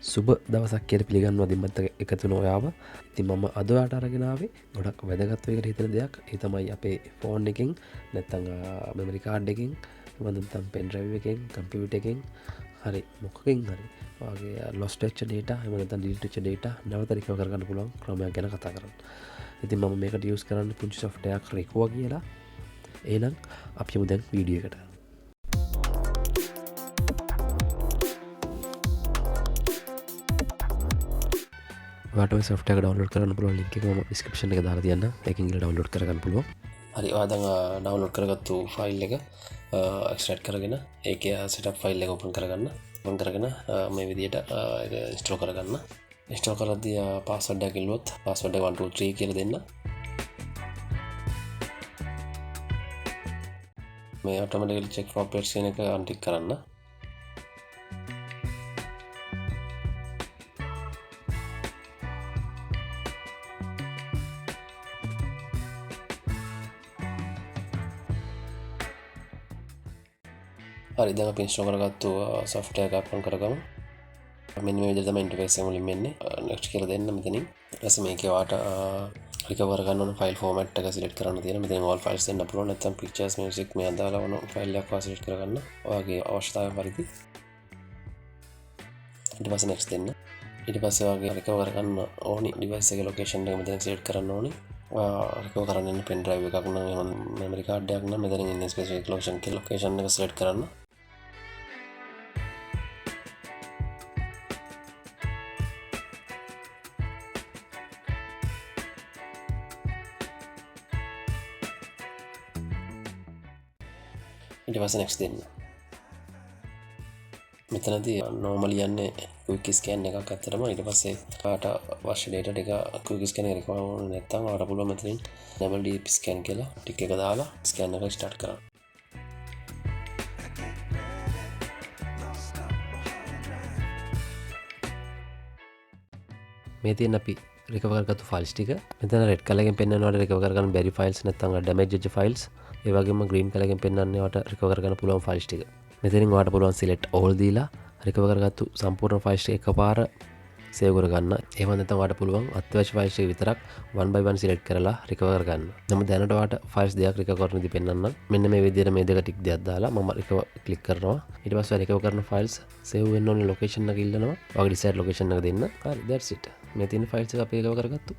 සුබ දවසක් කියලා පිළිගන්නවා දිම්මත් එකතු වෙන ඔයාව. ඉතින් මම අද ඔයාලට අරගෙන ආවේ ගොඩක් වැදගත් වෙකට හිතන දෙයක්. ඒ තමයි අපේ ෆෝන් එකෙන් නැත්නම් මෙමරි කාඩ් එකෙන් නැත්නම් පෙන් ඩ්‍රයිව් එකෙන් කම්පියුටර් එකෙන් හරි මොකකින් හරි ඔයාගේ lost වෙච්ච data එහෙම නැත්නම් delete වෙච්ච data නැවත recover කරගන්න පුළුවන් ක්‍රමයක් ගැන කතා කරන්න. ඉතින් මම මේකට use කරන්නේ පුංචි software එකක් Recuva කියලා. එහෙනම් අපි යමු දැන් වීඩියෝ එකට. ඔයාට ඔය software එක download කරන්න පුළුවන් link එක මම description එකේ දාලා තියන්නම්. ඒකෙන් ගිහලා download කරගන්න පුළුවන්. හරි ඔයා දැන් download කරගත්තු file එක extract කරගෙන ඒකේ setup file එක open කරගන්න. open කරගෙන මේ විදිහට ඒක install කරගන්න. install කරද්දී password එක ඉල්ලුවොත් password එක 123 කියලා දෙන්න. මේ automatically check for updates කියන එක untick කරන්න. හරි දැන් අපි ඉන්ස්ටෝල් කරගත්තු software එක open කරගමු. මෙන්න මේ විදිහට තමයි interface එක මුලින්ම එන්නේ. next කියලා දෙන්න මෙතනින්. ඊට පස්සේ මේකේ වාට recover ගන්න ඕන file format එක select කරන්න තියෙනවා. මෙතන all files දෙන්න පුළුවන්. නැත්නම් pictures music මේ අදාළ වුණ file එකක් select කරගන්න. ඔයාගේ අවශ්‍යතාවය පරිදි. ඊට පස්සේ next දෙන්න. ඊට පස්සේ ඔයාගේ recover ගන්න ඕනි device එකේ location එක මෙතන select කරන්න ඕනි. recover කරන්න ඉන්න pen drive එකක් නම් එහෙම memory card එකක් නම් මෙතනින් ඉන්න specific location එක select කරන්න. ඊට පස්සේ next දෙන්න. මෙතනදී normally යන්නේ quick scan එකක් අතරම. ඊට පස්සේ ඔයාට අවශ්‍ය data ටික quick scan එක require වුණ නැත්නම් ඔයාට පුළුවන් මෙතනින් double deep scan කියලා ටික එක දාලා scan එක start කරන්න. මේ තියෙන අපි recover කරගත්තු files ටික මෙතන red color එකෙන් පෙන්වනවාට recover කරගන්න බැරි files නැත්නම් damage වෙච්ච files ඒ වගේම green color එකෙන් පෙන්වන්නේ ඔයාට recover කරගන්න පුළුවන් files ටික. මෙතනින් ඔයාට පුළුවන් select all දීලා recover කරගත්තු සම්පූර්ණ files ටික එකපාර save කරගන්න. එහෙම නැත්නම් ඔයාට පුළුවන් අත්‍යවශ්‍ය files ටික විතරක් one by one select කරලා recover කරගන්න. නම් දැනට ඔයාට files දෙකක් recover කරන්න ඉදි පෙන්වන්නම්. මෙන්න මේ විදිහට මේ දෙක ටික දෙයක් දාලා මම recover click කරනවා. ඊට පස්සේ recover කරන files save වෙන්න ඕනේ location එක ඉල්ලනවා. ඔයාගේ desired location එක දෙන්න. හරි that's it. මේ තියෙන files එක අපි recover කරගත්තු.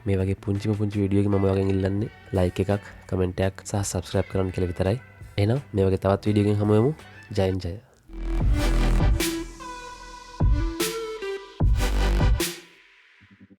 මේ වගේ පුංචි වීඩියෝ එකක් මම ඔයාගෙන් ඉල්ලන්නේ like එකක්, comment එකක් සහ subscribe කරන්න කියලා විතරයි. එහෙනම් මේ වගේ තවත් වීඩියෝ එකකින් හමු වෙමු. ජයෙන් ජය.